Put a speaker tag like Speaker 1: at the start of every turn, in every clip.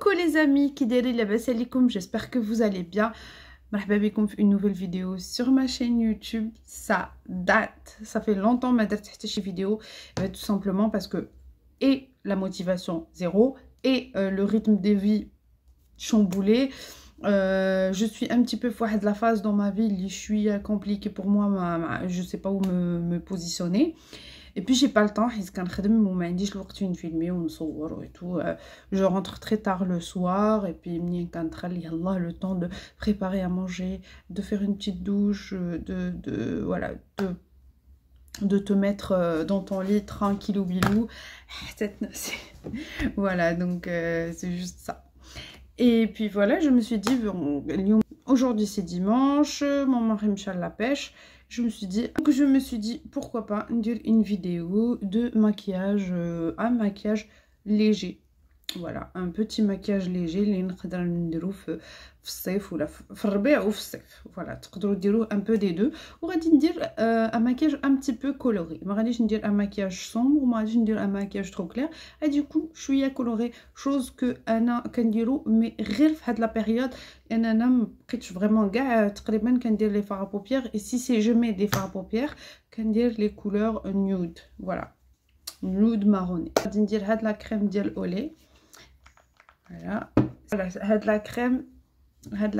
Speaker 1: Coucou les amis, qui dérivent la bassalikum, j'espère que vous allez bien. Marhaba bikoum une nouvelle vidéo sur ma chaîne YouTube. Ça date, ça fait longtemps que je n'ai pas vidéo, tout simplement parce que et la motivation zéro et le rythme de vie chamboulé. Je suis un petit peu de la phase dans ma vie, je suis compliqué pour moi, je sais pas où me positionner. Et puis j'ai pas le temps, je rentre très tard le soir et puis le temps de préparer à manger, de faire une petite douche, voilà, de te mettre dans ton lit tranquillou bilou. Voilà, donc c'est juste ça. Et puis voilà, je me suis dit, aujourd'hui c'est dimanche, mon mari me chale la pêche. Je me suis dit, pourquoi pas dire une vidéo de maquillage, un maquillage léger. Voilà, un petit maquillage léger اللي نقدر نديرو في الصيف ولا في الربيع وفي الصيف. Voilà, تقدروا ديروا un peu des deux. وغادي ندير un maquillage un petit peu coloré. ما غاديش ندير un maquillage sombre وما غاديش ندير un maquillage trop clair. Et du coup, شويه coloré, chose que انا كنديرو مي غير في هاد لا بيريود انا ما بقيتش فريمون كاع تقريبا كندير لي فار بوبيير. Et si c'est je mets des fards paupières, كندير les couleurs nude. Voilà, nude marronné. غادي ندير هاد لا كريم ديال اولي. Voilà,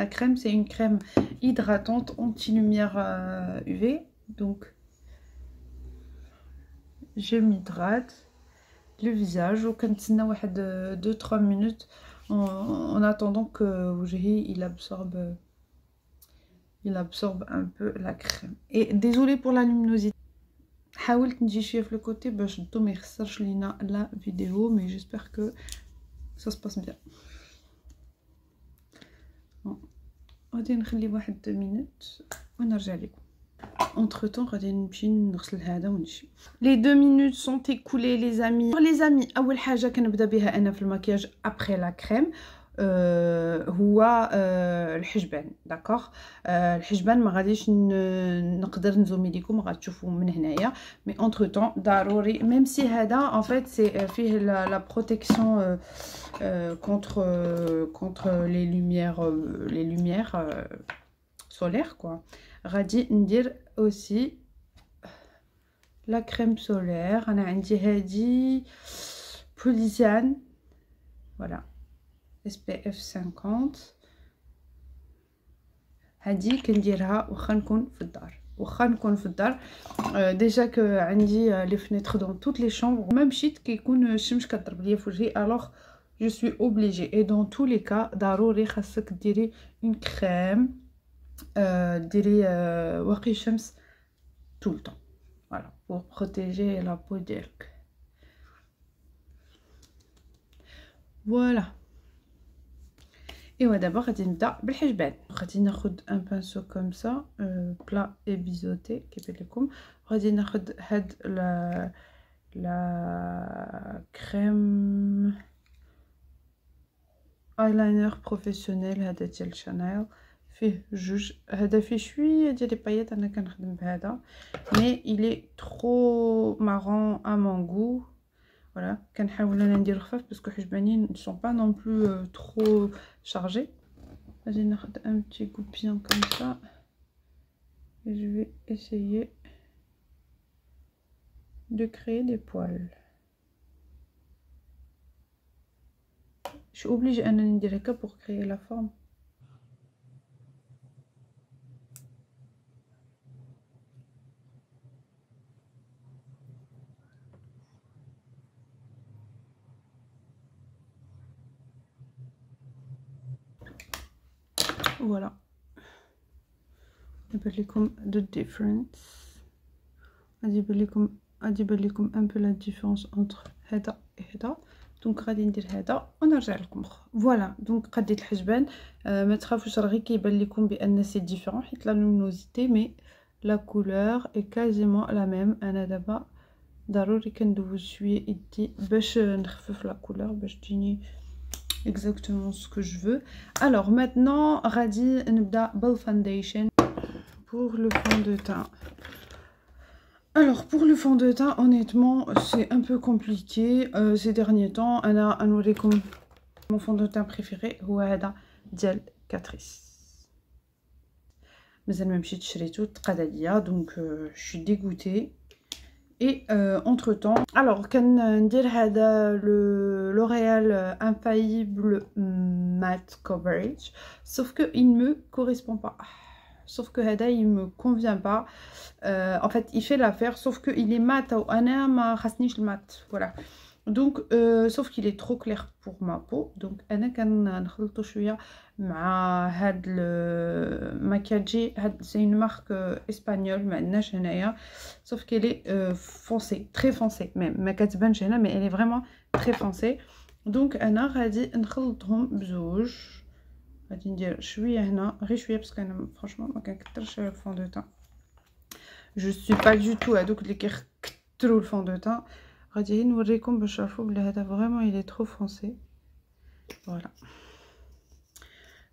Speaker 1: la crème, c'est une crème hydratante anti-lumière UV. Donc, je m'hydrate le visage. Au cantina, 2-3 minutes en attendant que il absorbe un peu la crème. Et désolé pour la luminosité. حاولت نجي شويه في le côté باش الضو ما يخسرش لينا la vidéo, mais j'espère que ça se passe bien. غادي نخلي 2 minutes ونرجع لكم. Entre temps غادي نمشي نغسل هذا ونمشي. Les 2 minutes sont écoulées les amis. Les amis, اول حاجه كنبدا بها انا في المكياج après la crème هو الحجبان. داكوغ الحجبان ما غاديش نقدر نزومي لكم، غتشوفوا من هنايا. مي انتر طون ضروري ميم سي هذا ان فيت سي فيه لا بروتيكسيون contre les lumières solaires quoi. غادي ندير aussi la crème solaire. انا عندي هذه بوليزيان voilà SPF 50. هذه كنديرها واخا نكون في الدار ديجا ك عندي لي فنيتر دون توت لي شامبر. ما مشيت كيكون الشمس كضرب ليا في وجهي الوغ جو سوي اوبليجي. اي دون تو لي كا ضروري خاصك ديري اون كريم ديري واقي الشمس tout le temps. Voilà, pour protéger la peau ديالك. Voilà. Et d'abord غادي نبدا بالحجبان. غادي ناخذ un pinceau comme ça plat et biseauté كيبان لكم. غادي ناخذ هاد la crème eyeliner professionnel هذا ديال شانيل. فيه جوج، هذا فيه شويه ديال لي بايات انا كنخدم بهذا مي il est trop marron à mon goût. Voilà, كنحاول انا ندير خفاف باسكو حجبانين ne sont pas non plus trop chargés. غادي ناخذ un petit goupillon comme ça et je vais essayer de créer des poils. Je suis obligée انا ندير هكا pour créer la forme. Voilà, je vais vous the difference. Je vais vous un peu la différence entre هذا et هذا. Donc غادي ندير هذا ونرجع لكم. Voilà, donc قديت الحجبان. ما تخافوش راه غير كيبان لكم بان سي ديفيرون حيت لا لومينوزيتي مي لا كولور اي كازيمون لا ميم. انا دابا ضروري كندوز شويه يدي باش نخفف لا كولور باش تجيني exactement ce que je veux. Alors maintenant غادي نبدا بالفانديشن pour le fond de teint. Alors pour le fond de teint honnêtement c'est un peu compliqué ces derniers temps. انا نوريكم Mon fond de teint préféré هو هذا ديال كاتريس. مازال ما مشيت شريته تقاد عليا دونك je suis dégoûtée. Et entre temps, alors كندير هذا L'Oréal Infaillible Matte Coverage, sauf que il ne me correspond pas. Sauf que هذا il me convient pas. En fait il fait l'affaire, sauf que il est mat ou انا ما خاصنيش المات. Voilà. Donc sauf qu'il est trop clair pour ma peau. Donc انا كنخلطو شويه مع هاد الماكياجي. هاد c'est une marque espagnole ما عندناش هنايا, sauf qu'elle est foncée, très foncée même. ما كتبانش هنا mais elle est vraiment très foncée. donc انا غادي نخلطهم بزوج. غادي ندير شويه هنا غير شويه باسكو انا فرانشمون ما كنكثرش الفون دو تان. جو سوي با دو تو هذوك اللي كيكثروا الفون دو تان. غادي نوريكم باش تعرفوا بلي هذا فريمون il est trop foncé. Voilà.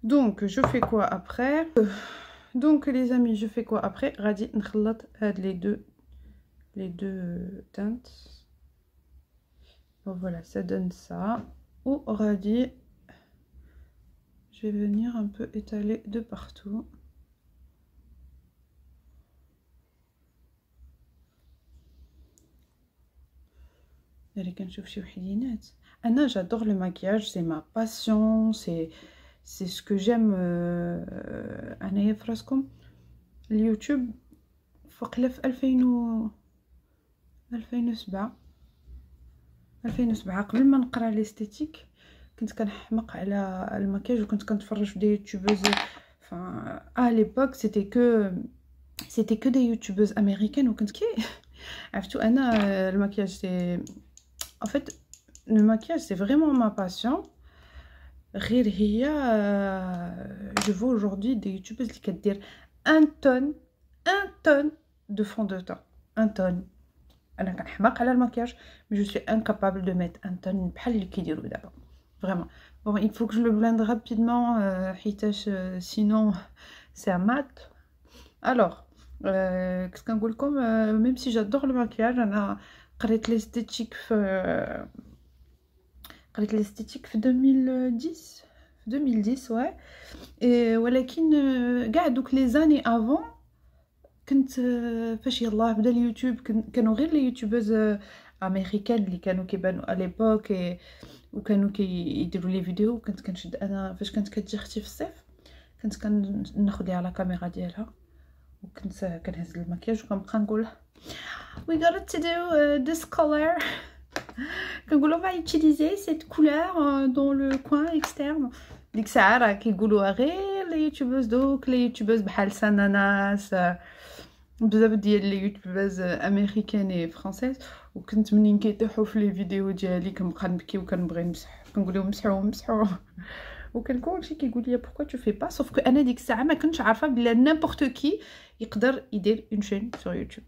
Speaker 1: Donc je fais quoi après? Donc les amis, je fais quoi après? غادي نخلط هاد les deux teintes. Bon, voilà, ça donne ça. Ou غادي je vais venir un peu étaler de partout. Anna, j'adore le maquillage, c'est ma passion, c'est ce que j'aime. Anna يفرسكم اليوتيوب فقله في 2007 قبل ما نقرا ليستيتيك كنت كنحمق على الماكياج وكنت كنتفرج في دي يوتيوبرز. enfin à l'époque c'était que des youtubeuses américaines وكنت كي عرفتوا انا الماكياج c'est en fait le maquillage c'est vraiment ma passion. غير هي je vois aujourd'hui des youtubeuses اللي كدير 1 tonne de fond de teint. 1 tonne. انا كنحماق على الماكياج mais je suis incapable de mettre 1 tonne بحال اللي كيديروا دابا. Vraiment. Bon, il faut que je le blende rapidement حيتاش sinon c'est un mat. Alors qu'est-ce qu'on dit comme même si j'adore le maquillage انا قريت l'esthétique في 2010 ouais. Et ولكن كاع دوك لي زاني افون كنت فاش يلاه بدا اليوتيوب كانوا غير لي يوتيوبرز امريكان اللي كانوا كيبانوا على ليبوك وكانوا كيديروا لي فيديو. وكنت كنشد انا فاش كانت كتجي اختي في الصيف كنت كناخذ ليها لا كاميرا ديالها وكنت كنهز المكياج وكنبقى نقول we got to do this color. كنقول on va utiliser cette couleur dans le coin externe. ديك الساعه راه كيقولوها غير لي يوتيوبرز دوك لي يوتيوبرز بحال ساناناس بزاف ديال لي يوتيوبرز امريكان اي فرانسيز. وكنت منين كيطيحوا في لي فيديو ديالي كنبقى نبكي وكنبغي نمسح كنقول لهم مسحوا وكان كلشي كيقول لي pourquoi tu fais pas. sauf que انا ديك الساعه ما كنتش عارفه بلي n'importe qui يقدر يدير une chaîne sur YouTube.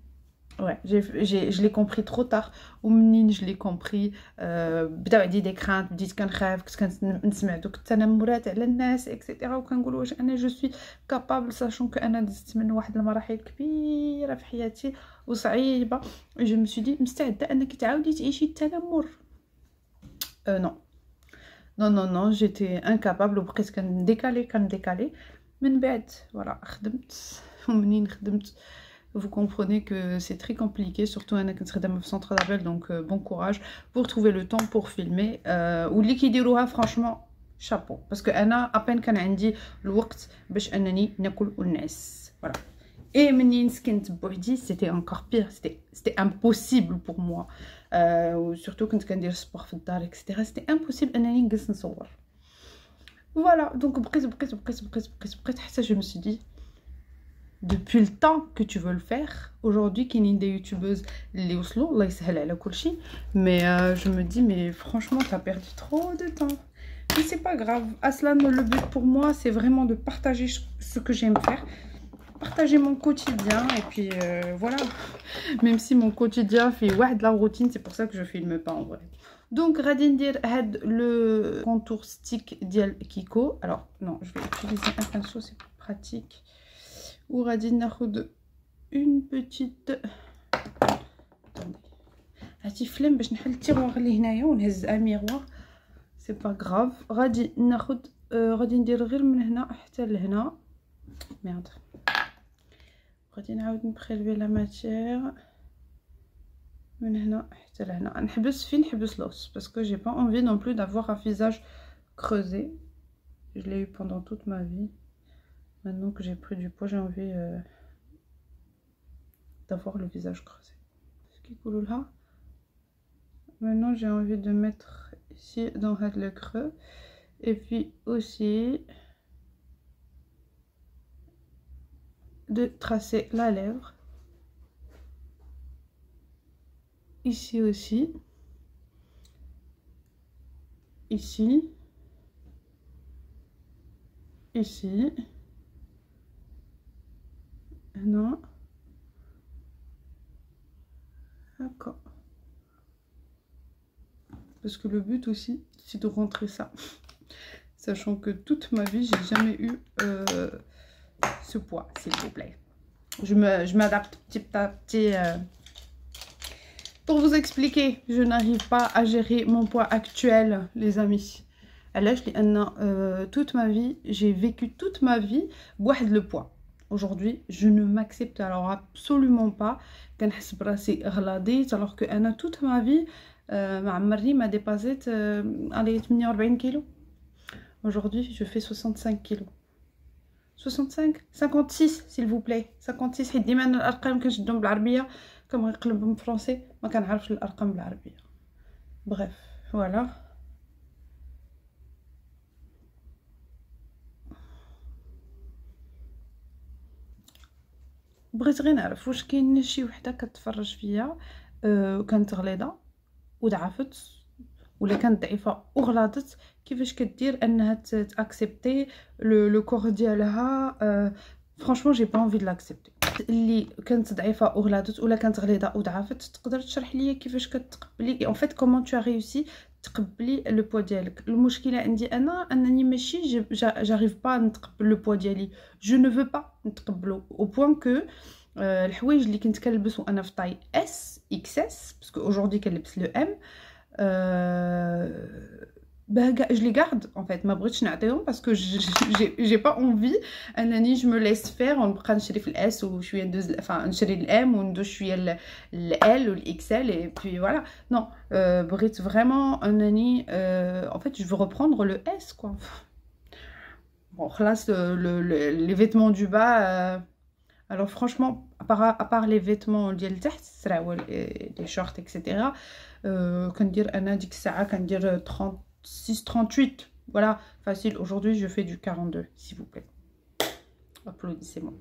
Speaker 1: Ouais, je l'ai compris trop tard. ومنين je l'ai compris بداو عندي دي كرانت بديت كنخاف كنت كنسمع دوك التنمرات على الناس اكسيتيرا وكنقول واش انا جو سوي كابابل ساشون كو انا دزت من واحد المراحل كبيره في حياتي وصعيبه. جو مي سو دي مستعده انك تعاودي تعيشي التنمر. non j'étais incapable وبقيت كنديكالي من بعد voilà خدمت. ومنين خدمت vous comprenez que c'est très compliqué, surtout un centre d'appel, donc bon courage pour trouver le temps pour filmer. Ou اللي كيديروها franchement chapeau, parce que انا à peine كان عندي الوقت باش انني ناكل ونعس. voilà. Et منين سكنت بوحدي c'était encore pire, c'était impossible pour moi. surtout كنت كندير سبور في الدار etc. c'était impossible انني نجلس نصور. voilà, donc بقيت حتى je me suis dit depuis le temps que tu veux le faire. Aujourd'hui كاينين des youtubeuses اللي وصلوا الله يسهل على كلشي mais je me dis mais franchement t'as perdu trop de temps. mais c'est pas grave. Aslan, le but pour moi c'est vraiment de partager ce que j'aime faire, partager mon quotidien et puis voilà. même si mon quotidien fait واحد la routine, c'est pour ça que je filme pas en vrai. donc غادي ندير هاد le contour stick ديال Kiko. alors non, je vais utiliser un pinceau, c'est plus pratique. وغادي ناخذ une petite هاتي فلم باش نحل التيغوار اللي هنايا ونهز ان ميغوار. سي با غراف. غادي ناخد غادي ندير غير من هنا حتى لهنا. ميرد. غادي نعاود نبخيلفي لا ماتير من هنا حتى لهنا. نحبس فين نحبس l'os parce que j'ai pas envie non plus d'avoir un visage creusé. Je l'ai eu pendant toute ma vie. Maintenant que j'ai pris du poids, j'ai envie d'avoir le visage creusé. Ce qui coule là. Maintenant, j'ai envie de mettre ici dans le creux. Et puis aussi de tracer la lèvre. Ici aussi. Ici. Ici. Non. D'accord. Parce que le but aussi, c'est de rentrer ça. Sachant que toute ma vie, j'ai jamais eu ce poids, s'il vous plaît. Je m'adapte petit à petit. Pour vous expliquer, je n'arrive pas à gérer mon poids actuel, les amis. Toute ma vie, j'ai vécu toute ma vie بواحد le poids. Aujourd'hui, je ne m'accepte alors absolument pas. كنحس براسي غلاضيت alors que أنا toute ma vie ما عمرني ما dépassé على 48 كيلو. Aujourd'hui, je fais 65 kilos. 65 56 s'il vous plaît. 56 حيت ديما الارقام كنشدهم بالعربيه كما نقلبهم بالفرنسي ما كنعرفش الارقام بالعربيه. Bref, voilà. بغيت غير نعرف واش كاين شي وحده كتفرج فيا كانت غليظه وضعفت ولا كانت ضعيفه وغلطت كيفاش كدير انها تاكسبتي لو كور ديالها. فرانشمون جي با انفي دو لاكسبتي. اللي كانت ضعيفه وغلطت ولا كانت غليظه وضعفت تقدر تشرح لي كيفاش كتقبلي ان فيت كومون تو ريوسي تقبلي لو بوا ديالك. المشكله عندي انا انني ماشي جاريف با نتقبل لو بوا ديالي. جو نو فو با نتقبلو او بوين كو الحوايج اللي كنت كنلبس وانا في طاي اس اكس اس باسكو اورجودي كنلبس لو ام je les garde en fait. ما بغيتش نعطيهم parce que j'ai pas envie انني je me laisse faire ونبقى نشري في الاس وشويه ندوز نشري الام وندوز شويه ال والاكسل et puis voilà. Non, بغيت vraiment انني en fait je veux reprendre le S quoi. Bon خلاص les vêtements du bas alors franchement à part les vêtements ديال تحت السراول les shorts etc. كندير انا ديك الساعه كندير 36 38 voilà facile. Aujourd'hui je fais du 42 s'il vous plaît. Applaudissez-moi.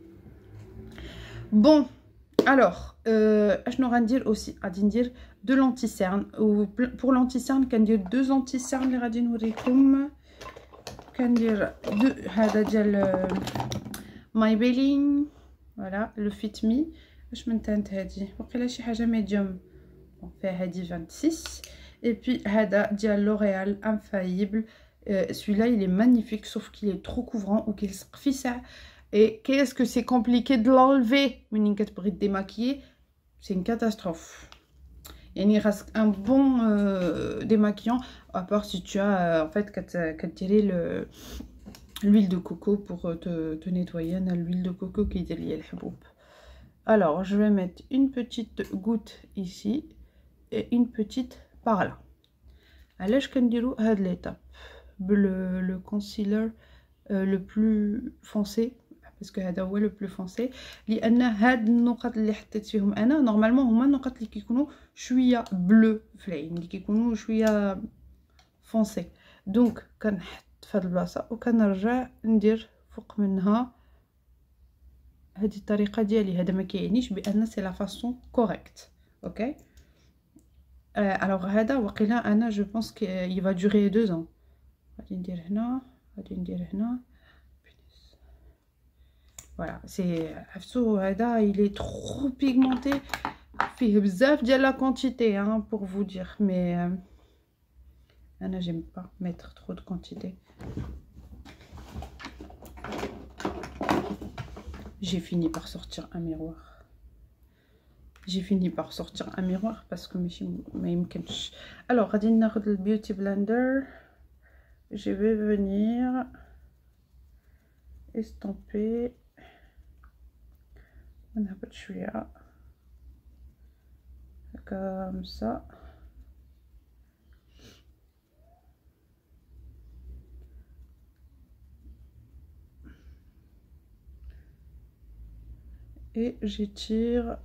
Speaker 1: Bon alors اشنو غندير aussi غادي ندير de l'anti-cerne. pour l'anti-cerne كندير 2 anti-cerne اللي غادي نوريكم. كندير هذا ديال Maybelline voilà le Fit Me. واش من تانت هادي وقيلا شي حاجه ميديوم فيها هادي 26. et puis هذا ديال L'Oréal Infaillible. celui-là il est magnifique sauf qu'il est trop couvrant ou qu'il يلصق في ساع et qu'est-ce que c'est compliqué de l'enlever منين كتبغي démaquiller. c'est une catastrophe. يعني خاصك un bon démaquillant à part si tu as en fait كتديري l'huile de coco pour te nettoyer. انا l'huile de coco كيدير ليا الحبوب. Alors je vais mettre une petite goutte ici et une petite par là. علاش كنديرو هاد ليطاب le concealer le plus foncé parce que هذا هو le plus foncé لان هاد النقط اللي حطيت فيهم انا نورمالمون هما النقط اللي كيكونوا شويه بلو في العين اللي كيكونوا شويه فونسي. دونك كنحط في هاد البلاصه وكنرجع ندير فوق منها. هذه الطريقه ديالي. هذا ما كيعنيش بان سي لا فاصون كوريكت اوكي. alors هذا وقيلا انا جو بونس كي va durer 2 ans. غادي ندير هنا غادي ندير هنا voilà c'est عرفتو هذا il est trop pigmenté فيه بزاف ديال لا كونتيتي hein pour vous dire mais انا j'aime pas mettre trop de quantité. j'ai fini par sortir un miroir. j'ai fini par sortir un miroir parce que ماشي ما يمكنش. alors غادي ناخذ البيوتي بلندر je vais venir estomper. On a pas de chouïa comme ça. Et j'étire.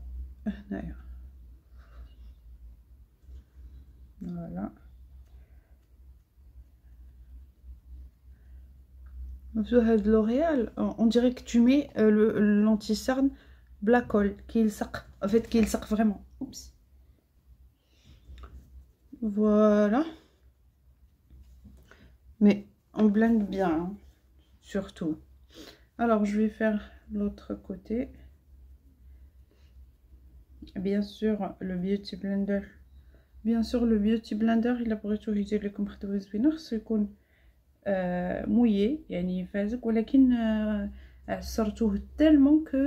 Speaker 1: Voilà. De L'Oréal, on dirait que tu mets l'anti-cerne Black Hole, en fait, qu'il sort vraiment. Oups. Voilà. Mais on blende bien, hein, surtout. Alors, je vais faire l'autre côté. Bien sûr, le Beauty Blender. Bien sûr, le Beauty Blender, il a pour utiliser le compresseur spinner, c'est qu'on mouillé, يعني فازك, ولكن عصرتوه tellement que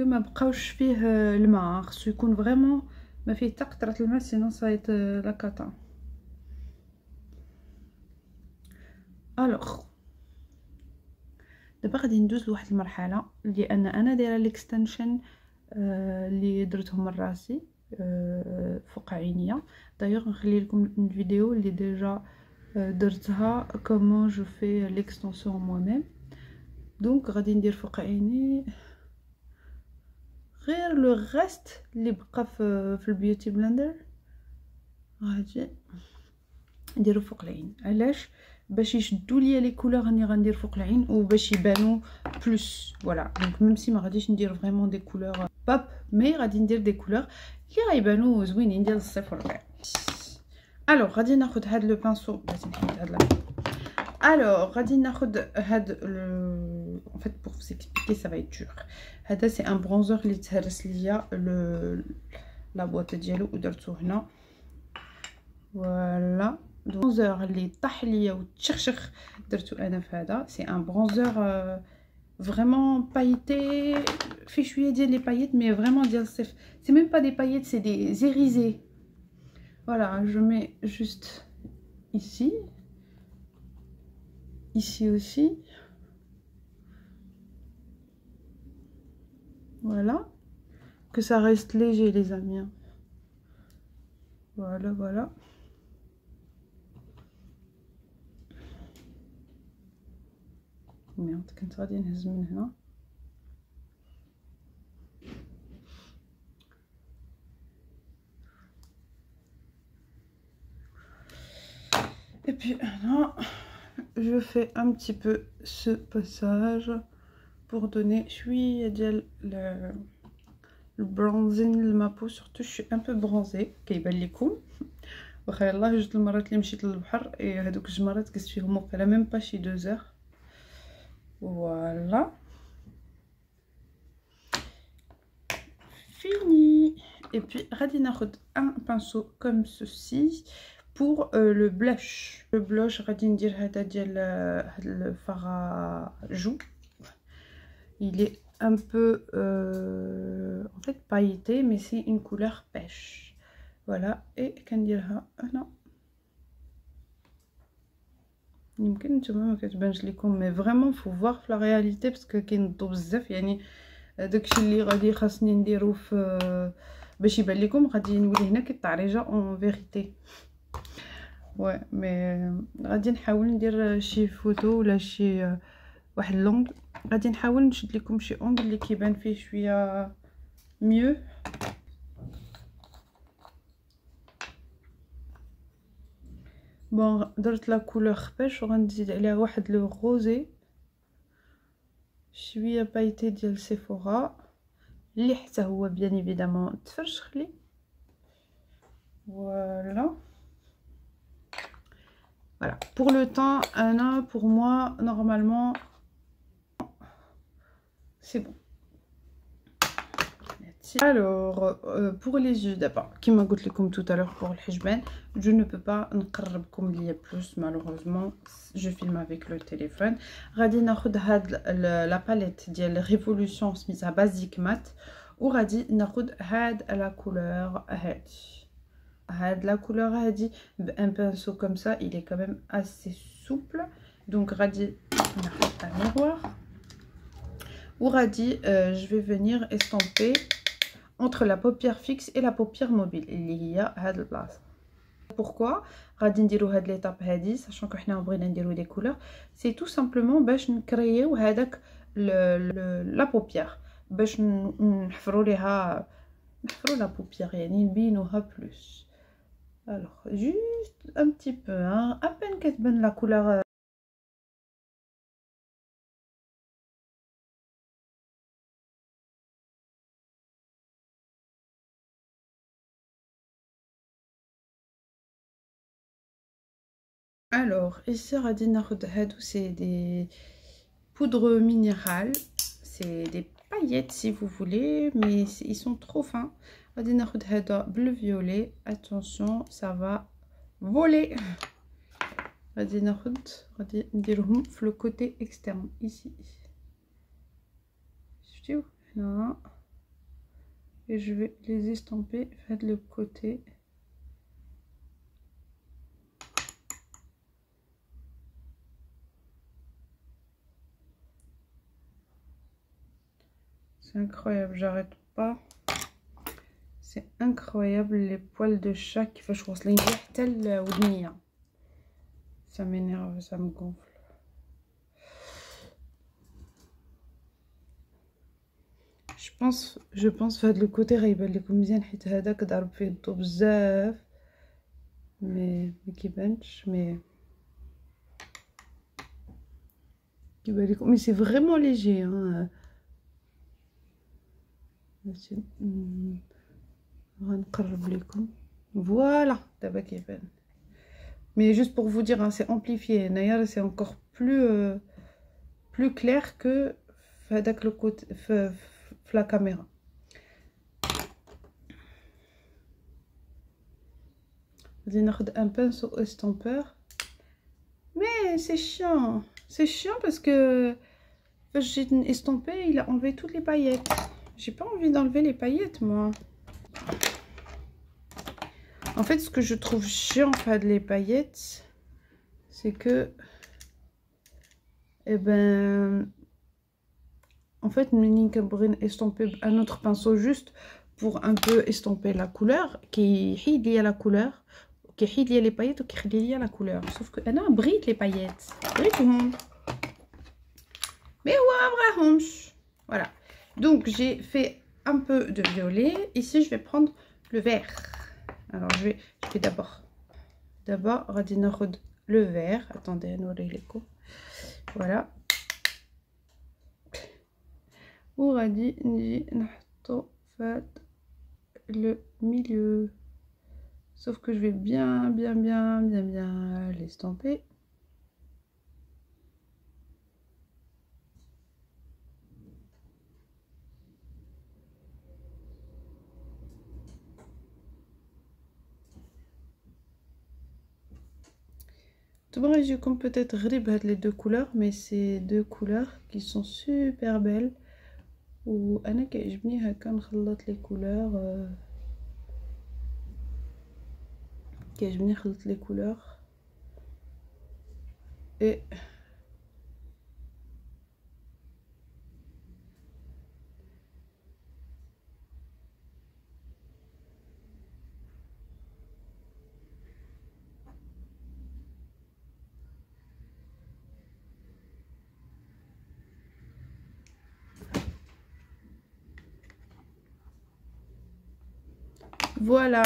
Speaker 1: ما بقاوش فيه الماء. خصو يكون فريمون ما فيه حتى قطرة الماء, sinon ça va être la cata. الوغ دابا غادي ندوز لواحد المرحله لان انا دايره ليكستنشن اللي درتهم من راسي فوق عينيا. دايوغ نخلي لكم الفيديو اللي ديجا درتها comment je fais l'extension moi-même. donc غادي ندير فوق عيني غير لو ريست اللي بقى في البيوتي بلندر غادي نديرو فوق العين. علاش؟ باش يشدوا ليا لي كولور راني غندير فوق العين وباش يبانوا بلوس. فوالا دونك ميم سي ما غاديش ندير فريمون دي كولور باب, مي غادي ندير دي كولور اللي غيبانوا زوينين ديال الصيف والربيع. الوغ غادي ناخذ هاد لو بانسو باش نحيد هاد لا. الوغ غادي ناخذ هاد en fait pour vous expliquer ça va être dur. هذا سي ان برونزور اللي تهرس ليا لا بواط ديالو ودرتو هنا. فوالا برونزور اللي طاح ليا وتشخشخ درتو انا في هذا. سي ان برونزور فريمون بايتي, في شويه ديال لي بايت مي فريمون ديال الصيف. سي ميم با دي بايت, سي دي زيريزي. Voilà, je mets juste ici, ici aussi. Voilà, que ça reste léger les amis. Voilà, voilà. Merde, كنت غادي نهز من هنا. Et puis là, je fais un petit peu ce passage pour donner le bronzing de ma peau. Surtout, je suis un peu bronzée. كيبان لكم واخا يلاه جوج المرات اللي مشيت للبحر هذوك جوج مرات قست فيهم وقيلا ميم با شي 2 heures. Voilà. Fini. Et puis غادي ناخذ un pinceau comme ceci pour le blush. Le blush غادي ندير هذا ديال هذا الفار جو. Il est un peu en fait pailleté, mais c'est une couleur pêche. Voilà, et كنديرها هنا. يمكن نتوما ما كتبانش لكم, مي فريمون فو فوار في لا رياليتي باسكو كينضو بزاف. يعني داكشي اللي غادي خاصني نديرو في باش يبان لكم غادي نولي هنا كيطعريجه اون فيريتي. وي مي غادي نحاول ندير شي فوتو ولا شي واحد لونغ. غادي نحاول نشد لكم شي اونغ اللي كيبان فيه شويه ميو. بون درت لا كولور بيش وغنزيد عليها واحد لو روزي شويه بايتي ديال سيفورا اللي حتى هو بيان ايفيدامون تفرشخ لي. فوالا voilà pour le temps pour moi normalement c'est bon. Alors pour les yeux d'abord كما قلت لكم tout à l'heure pour الحجبان je ne peux pas نقربكم ليا plus malheureusement je filme avec le téléphone. غادي ناخذ هاد لا باليت ديال ريفولوشن سميتها بازيك مات وغادي ناخذ هاد لا كولور هادي la couleur هادي un pinceau comme ça il est quand même assez souple donc غادي نحط un miroir وغادي je vais venir estomper entre la paupière fixe et la paupière mobile اللي هي هاد البلاصه. Pourquoi غادي نديرو هاد ليطاب هادي sachant que حنا بغينا نديرو دي كولور c'est tout simplement باش نكرييو هذاك لا بوبيير باش نحفروا ليها لا بوبيير يعني نبينوها بلوس. alors juste un petit peu hein à peine كتبان لا كولور. Alors, ici, غادي ناخد هادو c'est des poudres minérales, c'est des paillettes si vous voulez, mais ils sont trop fins. غادي ناخد هذا bleu violet, attention ça va voler. غادي نديرهم في le côté externe ici. شفتيو هنا et je vais les estomper de le côté. C'est incroyable, j'arrête pas. C'est incroyable les poils de chat كيفاش واصلين حتى الودنيه. Ça m'énerve, ça me gonfle. Je pense في هذا الكوتي غيبان لكم مزيان حيت هذاك ضرب فيه الضو بزاف مي كيبانش مي كيبان لكم مي سي فريمون ليجي hein. غنقرب لكم فوالا دابا كيبان mais juste pour vous dire hein, c'est amplifié هنايا c'est encore plus clair que في هذاك لو كوت في la caméra. غادي ناخد un pinceau estompeur mais c'est chiant parce que quand j'ai estompé il a enlevé toutes les paillettes. J'ai pas envie d'enlever les paillettes moi. En fait ce que je trouve chiant pas de les paillettes c'est que eh ben en fait منين كنبغي estomper un autre pinceau juste pour un peu estomper la couleur كيحيد ليا la couleur كيحيد ليا les paillettes وكيخلي ليا la couleur sauf que انا بغيت les paillettes بغيتهم mais هو مبغاهمش. Voilà donc j'ai fait un peu de violet. Ici je vais prendre le vert. Alors je vais d'abord غادي ناخد le vert. Attendez نوري لكم. Voilà وغادي نجي نحطو في le milieu sauf que je vais bien l'estomper. Je compte peut-être les deux couleurs mais c'est deux couleurs qui sont super belles وانا كيعجبني هكا نخلط لي كولور كيعجبني نخلط لي كولور et voilà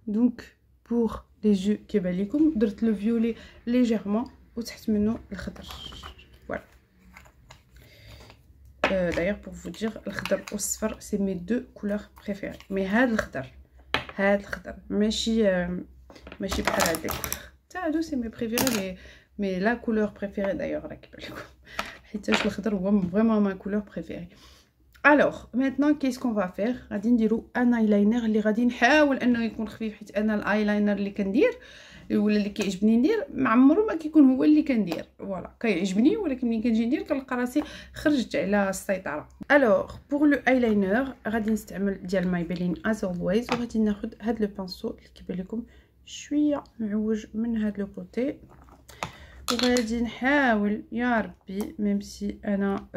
Speaker 1: donc pour les yeux كيبان لكم درت le violet légèrement وتحت منه الخضر. voilà d'ailleurs pour vous dire الخضر والصفر c'est mes deux couleurs préférées mais هاد الخضر ماشي بحال هذاك تاع هادو c'est mes préférés mais la couleur préférée d'ailleurs راه كيبان لكم حيتاش الخضر هو vraiment ma couleur préférée. Alors maintenant qu'est-ce qu'on va faire غادي نديرو ان ايلاينر اللي غادي نحاول انه يكون خفيف حيت انا الايلاينر اللي كندير ولا اللي كيعجبني ندير ما عمرو ما كيكون هو اللي كندير. فوالا كيعجبني، ولكن ملي كنجي ندير كنلقى راسي خرجت على السيطره. الوغ بور لو ايلاينر غادي نستعمل ديال مايبيلين از اولويز، وغادي ناخذ هاد لو بانسو اللي كيبان لكم شويه معوج من هاد لو كوتي، وغادي نحاول يا ربي ميم سي انا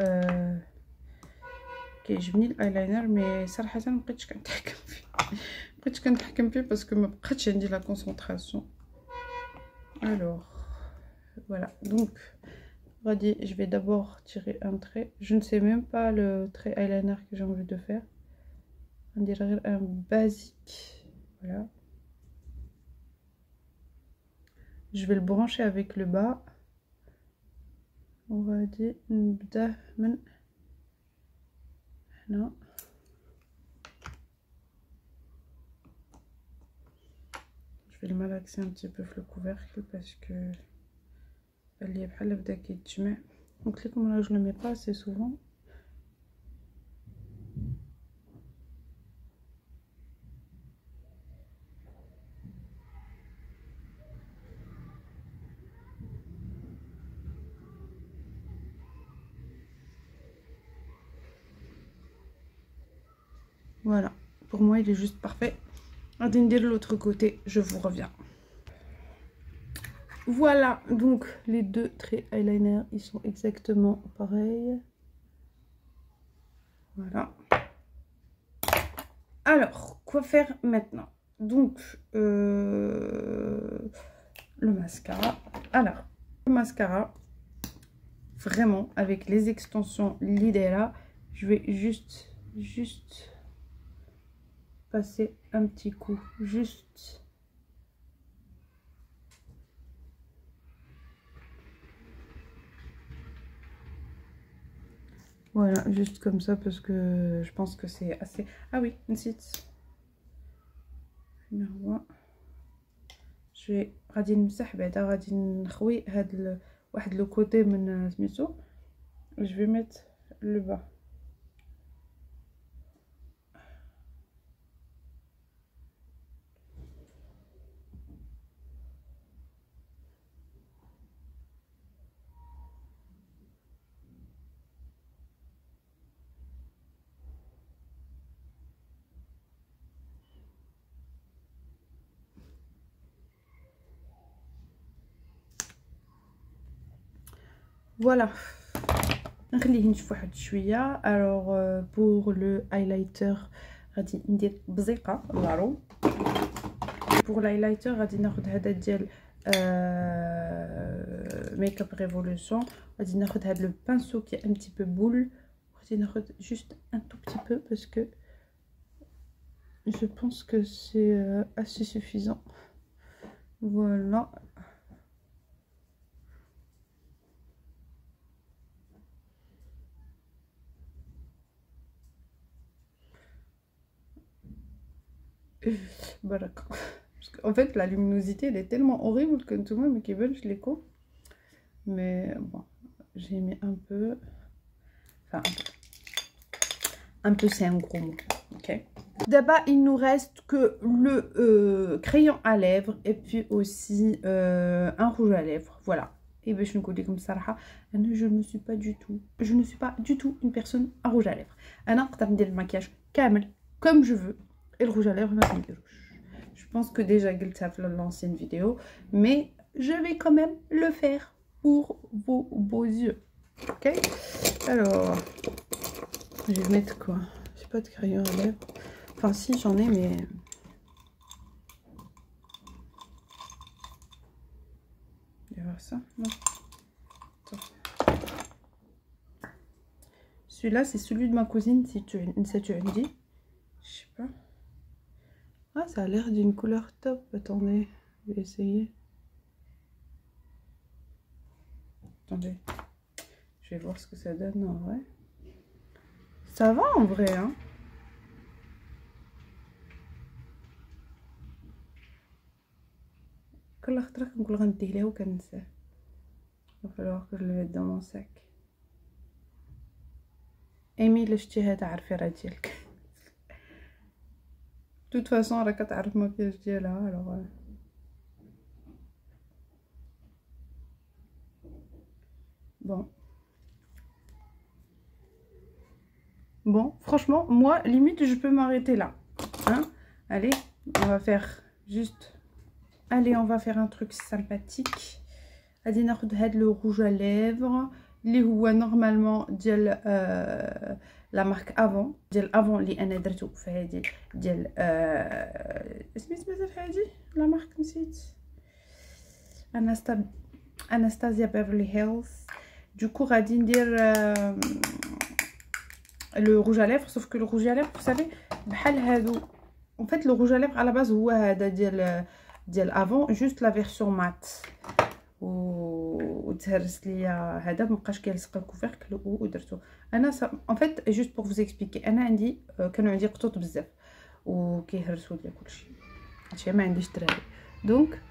Speaker 1: كيعجبني الايلاينر مي صراحه مبقيتش كنتحكم فيه باسكو ما بقاتش عندي لا كونسونطراسيون. الوغ voilà, donc je vais d'abord tirer un trait. Je ne sais même pas le trait eyeliner que j'ai envie de faire. On dirait un basique. Voilà. Je vais le brancher avec le bas. On va dire non. Je vais le malaxer un petit peu le couvercle parce que اللي بحال بدا كيتجمع. قلت لكم انا جو لو مي با assez souvent. Voilà, pour moi il est juste parfait. غادي ندير l'autre côté, je vous reviens. Voilà, donc les deux traits eyeliner, ils sont exactement pareils. Voilà. Alors, quoi faire maintenant? Donc, le mascara. Alors, le mascara, vraiment, avec les extensions Lidera, je vais juste passer un petit coup, juste. Voilà, juste comme ça parce que je pense que c'est assez... Ah oui, une site. Je vais غادي نمسح بعدا غادي نخوي هاد واحد لو كوتي من سميتو. Je vais mettre le bas. Voilà. نخليه ينشف واحد شويه. alors pour le highlighter غادي ندير بزيقه لارو. pour l'highlighter غادي ناخذ هذا ديال ميك اب ريفولوشن. غادي ناخذ هذا لو بانسو كي ان بتي بو بول. غادي ناخذ juste un tout petit peu parce que je pense que c'est assez suffisant. Voilà. Baraka. En fait, la luminosité, elle est tellement horrible que tout le monde me kibble, je l'écho. Mais bon, j'ai mis un peu. Enfin, un peu, c'est un gros mot. Ok. D'abord, il nous reste que le crayon à lèvres et puis aussi un rouge à lèvres. Voilà. Et ben, je ne comme ça, je ne suis pas du tout une personne à rouge à lèvres. Alors, je vais le maquillage comme je veux. Et le rouge à lèvres, je pense que déjà Gilta fait l'ancienne vidéo, mais je vais quand même le faire pour vos beaux yeux. Ok. Alors, je vais mettre quoi? J'ai pas de crayon à lèvres. Enfin, si j'en ai, mais je vais voir ça. Non. Celui-là, c'est celui de ma cousine, si tu me dis. Je sais pas. Ah, ça a l'air d'une couleur top. Attendez, je vais essayer. Attendez, je vais voir ce que ça donne en vrai. Ça va en vrai, hein. كل خطرة كنقول غنديه ليه وكنساه. Il va falloir que je le mette dans mon sac. ايمي الا شتي هذا عرفي راه ديالك. De toute façon راه كتعرف الماكياج ديالها. الوغ Bon. Bon, franchement, moi, limite, je peux m'arrêter là. Hein? Allez, on va faire juste... Allez, on va faire un truc sympathique. غادي ناخذ هاد لو rouge à lèvres اللي هو نورمالمون ديال لا مارك افون ديال افون اللي انا درتو في هادي ديال سميت مازال في هادي لا مارك نسيت اناستازيا بيفرلي هيلز. دوكو غادي ندير لو rouge à lèvres sauf que le rouge à lèvres vous savez بحال هادو en fait le rouge à lèvres à la base هو هذا ديال افون جوست لا فيرسيون مات وتهرس ليا هذا مابقاش كيلصق الكوفيركل ودرتو انا ان فيت جوست بور فوز اكسبليكي. انا عندي كانوا عندي قطوط بزاف وكيهرسوا ليا كلشي هادشي ما عنديش دراري دونك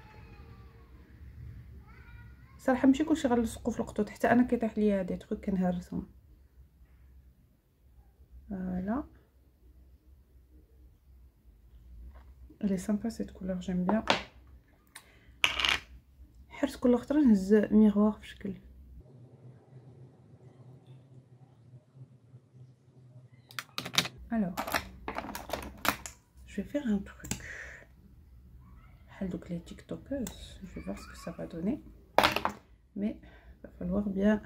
Speaker 1: صراحه ماشي كلشي غنلصقوا في القطوط حتى انا كيطيح ليا دي تروك كنهرسهم. فوالا elle est sympa cette couleur, j'aime bien. حرت كل خطره نهز ميغوار بشكل alors je vais faire un truc donc les tiktokers, je vais voir ce que ça va donner mais il va falloir bien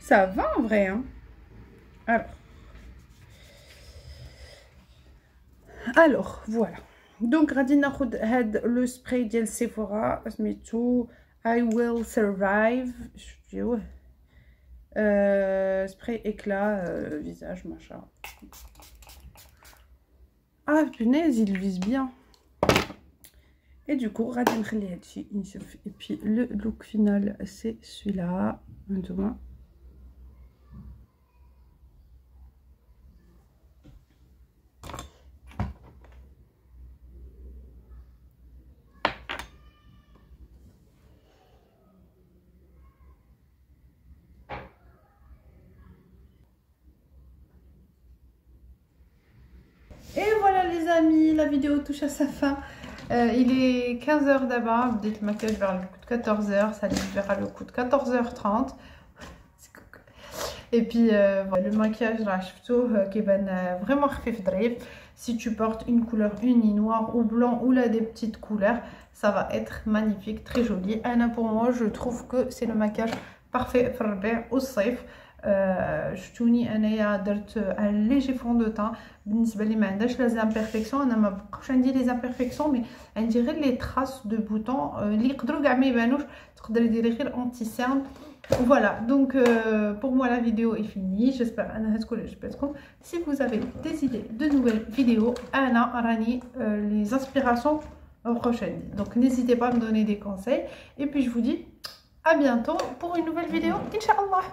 Speaker 1: ça va en vrai hein. Alors voilà donc غادي ناخذ هاد لو سبراي ديال سيفورا سميتو I will survive شفتوه سبراي اكلا فيزاج machin. Ah punaise il vise bien et du coup غادي نخلي هادشي ينشف et puis le look final c'est celui-là maintenant. Et voilà les amis, la vidéo touche à sa fin. Il est 15h d'abord, بديت المكياج vers le coup de 14h, ça vers le coup de 14h30. Et puis le maquillage راه شفتوه كيبان vraiment خفيف ظريف. Si tu portes une couleur unie noire ou blanc ou là des petites couleurs, ça va être magnifique, très joli. Anna pour moi, je trouve que c'est le maquillage parfait في الربيع والصيف. شفتوني انايا درت ان ليجي فون دو تان بالنسبه لي ما عندهاش لي زامبيرفيكسيون. انا ما بقاوش عندي لي زامبيرفيكسيون مي عندي غير لي تراس دو بوطون اللي يقدروا كاع ما يبانوش. تقدري ديري غير انتي سيرن. Voilà, donc pour moi la vidéo est finie. J'espère que si vous avez des idées de nouvelles vidéos, Anna Rani, les inspirations prochaines. Donc n'hésitez pas à me donner des conseils. Et puis je vous dis à bientôt pour une nouvelle vidéo, Inch'Allah.